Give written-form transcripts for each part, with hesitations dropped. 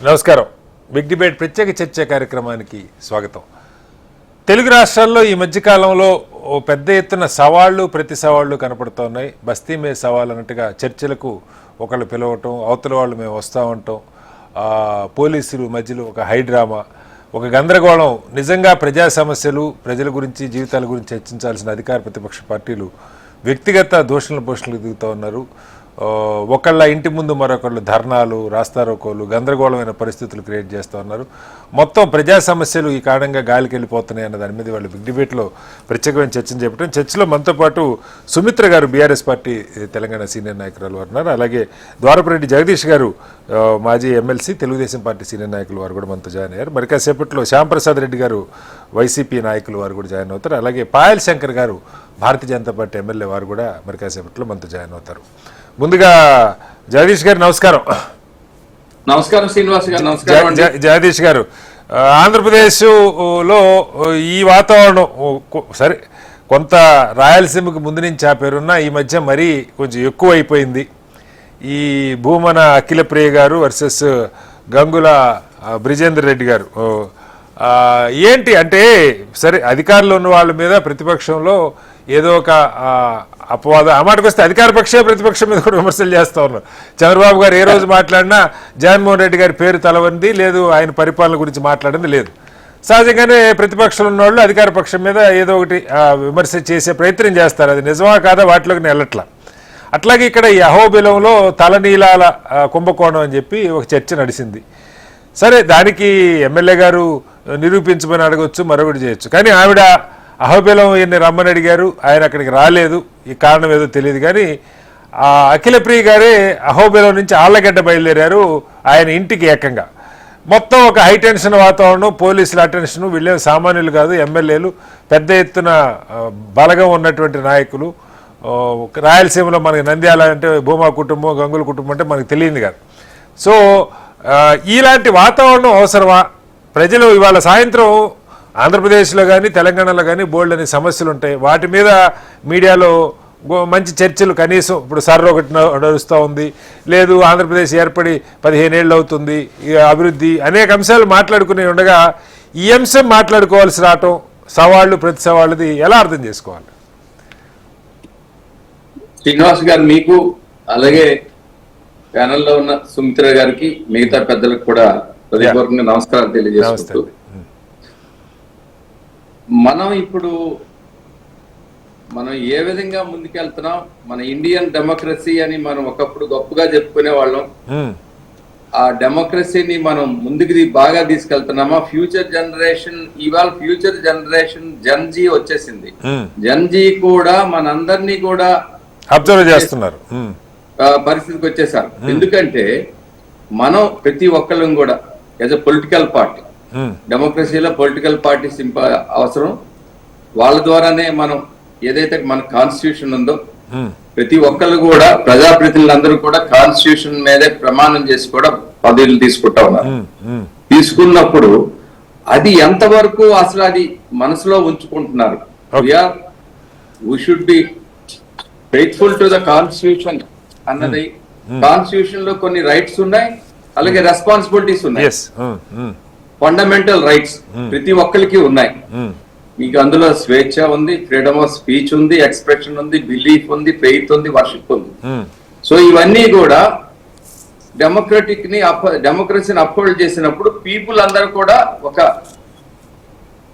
నమస్కారం. Big debate ప్రత్యేక చర్చ కార్యక్రమానికి స్వాగతం. తెలుగు రాష్ట్రాల్లో ఈ మధ్యకాలంలో పెద్ద ఎత్తున సవాళ్లు ప్రతి సవాళ్లు కనపడుతున్నాయి. బస్తీ మే సవాల్ అన్నట్టుగా చర్చలకు ఒకళ్ళు పిలవటం, అవతల వాళ్ళు మేము వస్తూ ఉంటాం, పోలీసులు మధ్యలో ఒక హైడ్రామా, ఒక గందరగోళం. నిజంగా ప్రజా సమస్యలు, ప్రజల గురించి, జీవితాల గురించి చర్చించాల్సిన అధికార ప్రతిపక్ష పార్టీలు వ్యక్తిగత దూషణలు పోషణలు దిగుతూ ఉన్నారు. ఒకళ్ళ ఇంటి ముందు మరొకళ్ళు ధర్నాలు, రాస్తారోకోలు, గందరగోళమైన పరిస్థితులు క్రియేట్ చేస్తూ ఉన్నారు. మొత్తం ప్రజా సమస్యలు ఈ కారణంగా గాలికి వెళ్ళిపోతున్నాయి అన్న దాని మీద వాళ్ళు బిగ్ డిబేట్లో ప్రత్యేకమైన చర్చను చేపట్టడం. చర్చలో మనతో పాటు సుమిత్ర గారు, బీఆర్ఎస్ పార్టీ తెలంగాణ సీనియర్ నాయకురాలు వారు ఉన్నారు. అలాగే ద్వారపురెడ్డి జగదీష్ గారు, మాజీ ఎమ్మెల్సీ, తెలుగుదేశం పార్టీ సీనియర్ నాయకులు వారు కూడా మనతో జాయిన్ అయ్యారు. మరి కాసేపట్లో శ్యాంప్రసాద్ రెడ్డి గారు, వైసీపీ నాయకులు వారు కూడా జాయిన్ అవుతారు. అలాగే పాయల్ శంకర్ గారు, భారతీయ జనతా పార్టీ ఎమ్మెల్యే వారు కూడా మరి కాసేపట్లో మనతో జాయిన్ అవుతారు. ముందుగా జగదీష్ గారు నమస్కారం. నమస్కారం శ్రీనివాస్ గారు. నమస్కారం జగదీష్ గారు, ఆంధ్రప్రదేశ్లో ఈ వాతావరణం సరే కొంత రాయలసీమకు ముందు నుంచి ఆ పేరున్నా ఈ మధ్య మరీ కొంచెం ఎక్కువ అయిపోయింది. ఈ భూమన అఖిలప్రియ గారు వర్సెస్ గంగుల బ్రిజేందర్ రెడ్డి గారు. ఏంటి అంటే, సరే అధికారంలో ఉన్న వాళ్ళ మీద ప్రతిపక్షంలో ఏదో ఒక అపవాదం, ఆ మాటకు వస్తే అధికార పక్షే ప్రతిపక్షం మీద కూడా విమర్శలు చేస్తూ ఉన్నారు. చంద్రబాబు గారు ఏ రోజు మాట్లాడినా జగన్మోహన్ రెడ్డి గారి పేరు తలవంది లేదు, ఆయన పరిపాలన గురించి మాట్లాడింది లేదు. సహజంగానే ప్రతిపక్షంలో ఉన్న వాళ్ళు అధికార పక్షం మీద ఏదో ఒకటి విమర్శ చేసే ప్రయత్నం చేస్తారు. అది నిజమా కాదా వాటిలోకి వెళ్ళట్లా. అట్లాగే ఇక్కడ ఈ అహోబిలంలో తలనీలాల కుంభకోణం అని చెప్పి ఒక చర్చ నడిచింది. సరే, దానికి ఎమ్మెల్యే గారు నిరూపించమని అడగొచ్చు, మరొకటి చేయొచ్చు. కానీ ఆవిడ అహోబిలం ఈయన్ని రమ్మని అడిగారు, ఆయన అక్కడికి రాలేదు. ఈ కారణం ఏదో తెలియదు. కానీ అఖిలప్రియ గారే అహోబిలం నుంచి ఆళ్లగడ్డ బయలుదేరారు ఆయన ఇంటికి ఏకంగా. మొత్తం ఒక హైటెన్షన్ వాతావరణం, పోలీసుల అటెన్షను. వీళ్ళేం సామాన్యులు కాదు, ఎమ్మెల్యేలు, పెద్ద ఎత్తున బలగం ఉన్నటువంటి నాయకులు. రాయలసీమలో మనకి నంద్యాల అంటే భూమా కుటుంబం, గంగుల కుటుంబం అంటే మనకు తెలియదు కాదు. సో ఇలాంటి వాతావరణం అవసరమా? ప్రజలు ఇవాళ సాయంత్రం ఆంధ్రప్రదేశ్లో కానీ తెలంగాణలో కానీ బోల్డ్ అనే సమస్యలు ఉంటాయి. వాటి మీద మీడియాలో మంచి చర్చలు, కనీసం ఇప్పుడు సర్ర ఒకటి నడుస్తూ ఉంది, లేదు ఆంధ్రప్రదేశ్ ఏర్పడి 15 ఏళ్ళు అవుతుంది, అభివృద్ధి, అనేక అంశాలు మాట్లాడుకునే ఉండగా ఈ అంశం మాట్లాడుకోవాల్సి రావటం, సవాళ్ళు ప్రతి సవాళ్ళది ఎలా అర్థం చేసుకోవాలి? శ్రీనివాస్ గారు, మీకు అలాగే ప్యానెల్లో ఉన్న సుమిత్ర గారికి, మిగతా పెద్దలకు కూడా హృదయపూర్వకంగా నమస్కారాలు తెలియజేస్తూ, మనం ఏ విధంగా ముందుకెళ్తున్నాం, మన ఇండియన్ డెమోక్రసీ అని మనం ఒకప్పుడు గొప్పగా చెప్పుకునే వాళ్ళం. ఆ డెమోక్రసీని మనం ముందుకు బాగా తీసుకెళ్తున్నామా? ఫ్యూచర్ జనరేషన్, ఇవాళ ఫ్యూచర్ జనరేషన్ జన్జీ వచ్చేసింది. జన్జీ కూడా మనందరినీ కూడా అబ్జర్వ్ చేస్తున్నారు పరిస్థితికి వచ్చేసారు. ఎందుకంటే మనం ప్రతి ఒక్కళ్ళం కూడా యాజ్ అ పొలిటికల్ పార్టీ, డెమోక్రసీలో పొలిటికల్ పార్టీస్ అవసరం. వాళ్ళ ద్వారానే మనం ఏదైతే మన కాన్స్టిట్యూషన్ ఉందో, ప్రతి ఒక్కళ్ళు కూడా ప్రజాప్రతినిధులందరూ కూడా కాన్స్టిట్యూషన్ మీదే ప్రమాణం చేసి కూడా పదవులు తీసుకుంటా ఉన్నారు. తీసుకున్నప్పుడు అది ఎంతవరకు అసలు అది మనసులో ఉంచుకుంటున్నారు? We should be faithful to the constitution అన్నది. కాన్స్టిట్యూషన్ లో కొన్ని రైట్స్ ఉన్నాయి, అలాగే రెస్పాన్సిబిలిటీస్ ఉన్నాయి. ఫండమెంటల్ రైట్స్ ప్రతి ఒక్కరికి ఉన్నాయి. మీకు అందులో స్వేచ్ఛ ఉంది, ఫ్రీడమ్ ఆఫ్ స్పీచ్ ఉంది, ఎక్స్ప్రెషన్ ఉంది, బిలీఫ్ ఉంది, ఫెయిత్ ఉంది, వర్షిప్ ఉంది. సో ఇవన్నీ కూడా డెమోక్రసీని అప్హోల్డ్ చేసినప్పుడు పీపుల్ అందరూ కూడా ఒక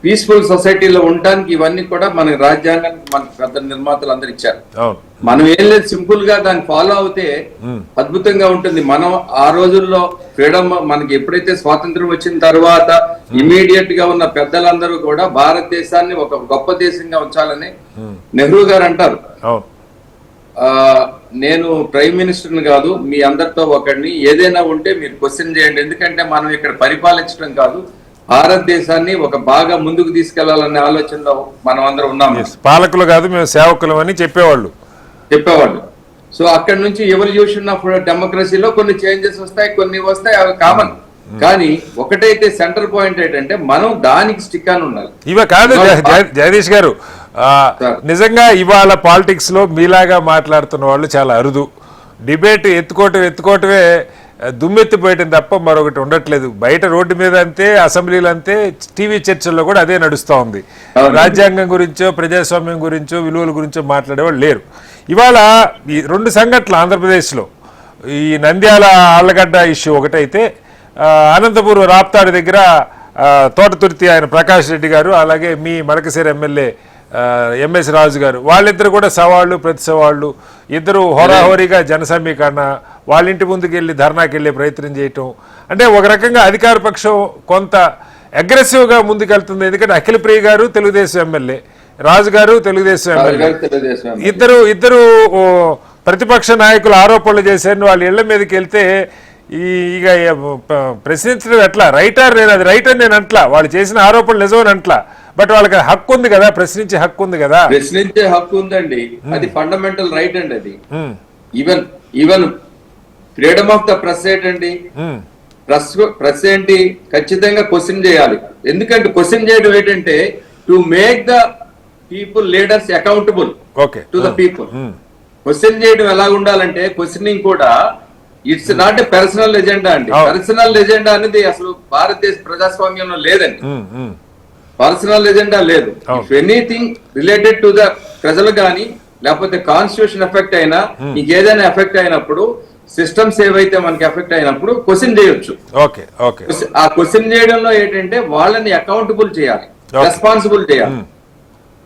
పీస్ఫుల్ సొసైటీలో ఉండడానికి ఇవన్నీ కూడా మన రాజ్యాంగానికి మన పెద్ద నిర్మాతలు అందరు ఇచ్చారు. మనం ఏం లేదు, సింపుల్ గా దాన్ని ఫాలో అవుతే అద్భుతంగా ఉంటుంది. మనం ఆ రోజుల్లో ఫ్రీడమ్, మనకి ఎప్పుడైతే స్వాతంత్రం వచ్చిన తర్వాత ఇమీడియట్ గా ఉన్న పెద్దలందరూ కూడా భారతదేశాన్ని ఒక గొప్ప దేశంగా ఉంచాలని నెహ్రూ గారు అంటారు. నేను ప్రైమ్ మినిస్టర్ని కాదు, మీ అందరితో ఒకడిని, ఏదైనా ఉంటే మీరు క్వశ్చన్ చేయండి. ఎందుకంటే మనం ఇక్కడ పరిపాలించడం కాదు, భారతదేశాన్ని ఒక బాగా ముందుకు తీసుకెళ్లాలనే ఆలోచనలో మనం అందరం ఉన్నాము. పాలకులు కాదు, మేము సేవకులు అని చెప్పేవాళ్ళు. సో అక్కడి నుంచి ఎవల్యూషన్ ఆఫ్ డెమోక్రసీలో కొన్ని చేంజెస్ వస్తాయి, కొన్ని వస్తాయి, అవి కామన్. కానీ ఒకటైతే సెంటర్ పాయింట్ ఏంటంటే మనం దానికి స్టిక్ అని ఉండాలి. ఇవ కాదు జగదీష్ గారు, నిజంగా ఇవాళ పాలిటిక్స్ లో మీలాగా మాట్లాడుతున్న వాళ్ళు చాలా అరుదు. డిబేట్ ఎత్తుకోవటమే దుమ్మెత్తిపోయటం తప్ప మరొకటి ఉండట్లేదు. బయట రోడ్డు మీద అంతే, అసెంబ్లీలు అంతే, టీవీ చర్చల్లో కూడా అదే నడుస్తూ ఉంది. రాజ్యాంగం గురించో ప్రజాస్వామ్యం గురించో విలువల గురించో మాట్లాడేవాళ్ళు లేరు. ఇవాళ ఈ 2 సంఘటనలు ఆంధ్రప్రదేశ్లో, ఈ నంద్యాల ఆళ్లగడ్డ ఇష్యూ ఒకటైతే, అనంతపురం రాప్తాడు దగ్గర తోటతుర్తి ఆయన ప్రకాష్ రెడ్డి గారు, అలాగే మీ మడకశిర ఎమ్మెల్యే ఎంఎస్ రాజు గారు, వాళ్ళిద్దరు కూడా సవాళ్ళు ప్రతి సవాళ్ళు, ఇద్దరు హోరాహోరీగా జన సమీకరణ, వాళ్ళ ఇంటి ముందుకు వెళ్ళి ధర్నాకి వెళ్ళే ప్రయత్నం చేయటం. అంటే ఒక రకంగా అధికార పక్షం కొంత అగ్రెసివ్గా ముందుకెళ్తుంది. ఎందుకంటే అఖిలప్రియ గారు తెలుగుదేశం ఎమ్మెల్యే, రాజు గారు తెలుగుదేశం ఎమ్మెల్యే, ఇద్దరు ప్రతిపక్ష నాయకులు ఆరోపణలు చేశారని వాళ్ళ ఇళ్ల మీదకి వెళ్తే ఇక ప్రశ్నించడం ఎట్లా? రైటర్ నేను అది రైట్ అని నేను అంట్లా, వాళ్ళు చేసిన ఆరోపణలు నిజమని అంట్లా, బట్ వాళ్ళకి హక్కు ఉంది కదా, ప్రశ్నించే హక్కు ఉంది కదా. ప్రశ్నించే హక్కు ఉందండి, అది ఫండమెంటల్ రైట్ అండి. అది even freedom of the press ఏంటండి, ప్రెస్ ఏంటి, ఖచ్చితంగా క్వశ్చన్ చేయాలి. ఎందుకంటే క్వశ్చన్ చేయడం ఏంటంటే to make the people leaders accountable to the people. Question చేయడం ఎలా ఉండాలంటే, క్వశ్చనింగ్ కూడా it's not a personal agenda అండి. పర్సనల్ ఎజెండా అనేది అసలు భారతదేశ ప్రజాస్వామ్యంలో లేదండి. పర్సనల్ ఎజెండా లేదు. If anything related to the ప్రజలు కానీ లేకపోతే కాన్స్టిట్యూషన్ ఎఫెక్ట్ అయినా, ఇంకేదైనా ఎఫెక్ట్ అయినప్పుడు, సిస్టమ్స్ ఏవైతే మనకి ఎఫెక్ట్ అయినప్పుడు క్వశ్చన్ చేయొచ్చు. ఆ క్వశ్చన్ చేయడంలో ఏంటంటే వాళ్ళని అకౌంటబుల్ చేయాలి, రెస్పాన్సిబుల్ చేయాలి.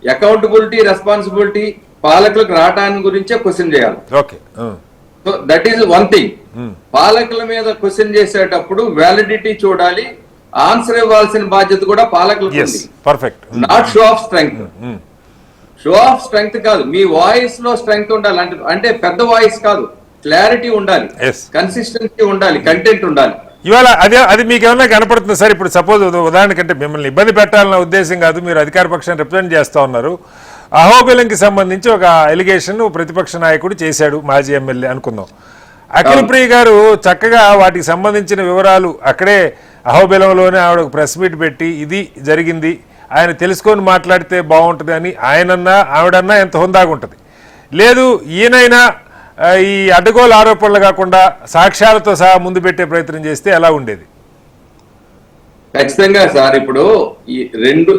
అకౌంటబిలిటీ, రెస్పాన్సిబిలిటీ పాలకులకు రావటాన్ని గురించే క్వశ్చన్ చేయాలి. So that is one thing. పాలకుల మీద క్వశ్చన్ చేసేటప్పుడు వ్యాలిడిటీ చూడాలి, ఆన్సర్ ఇవ్వాల్సిన బాధ్యత కూడా పాలకులకు ఉంది. Not show off strength. Show off strength కాదు, మీ వాయిస్ లో స్ట్రెంగ్త్ ఉండాలి. అంటే పెద్ద వాయిస్ కాదు, క్లారిటీ ఉండాలి, కన్సిస్టెన్సీ ఉండాలి, కంటెంట్ ఉండాలి. ఇవాళ అది మీకు ఏమైనా కనపడుతుంది సార్? ఇప్పుడు సపోజ్ ఉదాహరణకంటే మిమ్మల్ని ఇబ్బంది పెట్టాలన్న ఉద్దేశం కాదు, మీరు అధికార పక్షాన్ని రిప్రజెంట్ చేస్తా ఉన్నారు. అహోబిలంకి సంబంధించి ఒక ఎలిగేషన్ ప్రతిపక్ష నాయకుడు చేశాడు, మాజీ ఎమ్మెల్యే అనుకుందాం. అఖిలప్రియ గారు చక్కగా వాటికి సంబంధించిన వివరాలు అక్కడే అహోబిలంలోనే ఆవిడ ఒక ప్రెస్ మీట్ పెట్టి ఇది జరిగింది, ఆయన తెలుసుకొని మాట్లాడితే బాగుంటుంది అని ఆయనన్నా ఆవిడన్నా ఎంత హుందాగా ఉంటుంది. లేదు ఈయనైనా ఈ అడ్డగోలు ఆరోపణలు కాకుండా సాక్ష్యాలతో సహా ముందు పెట్టే ప్రయత్నం చేస్తే ఎలా ఉండేది? ఖచ్చితంగా సార్, ఇప్పుడు ఈ రెండు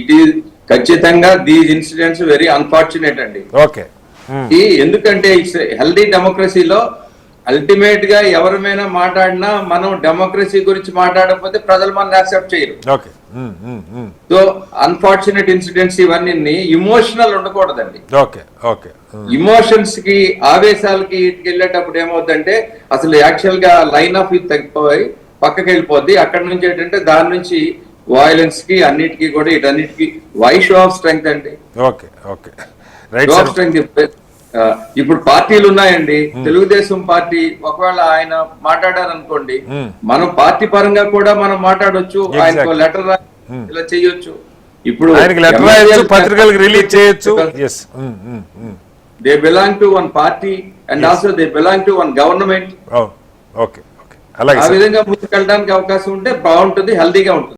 ఇట్ ఈస్ ఖచ్చితంగా దీస్ ఇన్సిడెంట్స్ వెరీ అన్ఫార్చునేట్ అండి. ఎందుకంటే ఇట్స్ హెల్దీ డెమోక్రసీలో అల్టిమేట్ గా ఎవరిమైనా మాట్లాడినా మనం డెమోక్రసీ గురించి మాట్లాడకపోతే ప్రజలు మనం యాక్సెప్ట్ చేయరు. సో అన్ఫార్చునేట్ ఇన్సిడెంట్స్ ఇవన్నీ ఇమోషనల్ ఉండకూడదండి. ఇమోషన్స్ కి, ఆవేశాలకి వెళ్ళేటప్పుడు ఏమవుతుందంటే అసలు యాక్చువల్ గా లైన్ ఆఫ్ ఇది తగ్గిపోయి పక్కకి వెళ్ళిపోద్ది. అక్కడ నుంచి ఏంటంటే దాని నుంచి వయలెన్స్ కి అన్నిటికీ కూడా ఇటన్నిటికీ వై షో ఆఫ్ స్ట్రెంగ్త్ అండి. Show off strength. ఇప్పుడు పార్టీలు ఉన్నాయండి, తెలుగుదేశం పార్టీ ఒకవేళ ఆయన మాట్లాడారనుకోండి, మనం పార్టీ పరంగా కూడా మనం మాట్లాడొచ్చు, ఆయనకు లెటర్ ఇలా చేయొచ్చు. ఇప్పుడు పత్రికలకు రిలీజ్ చేయొచ్చు. They belong to one party and also they belong to one government. ఆ విధంగా ముందుకెళ్ళడానికి అవకాశం ఉంటే బాగుంటుంది, హెల్దీగా ఉంటుంది.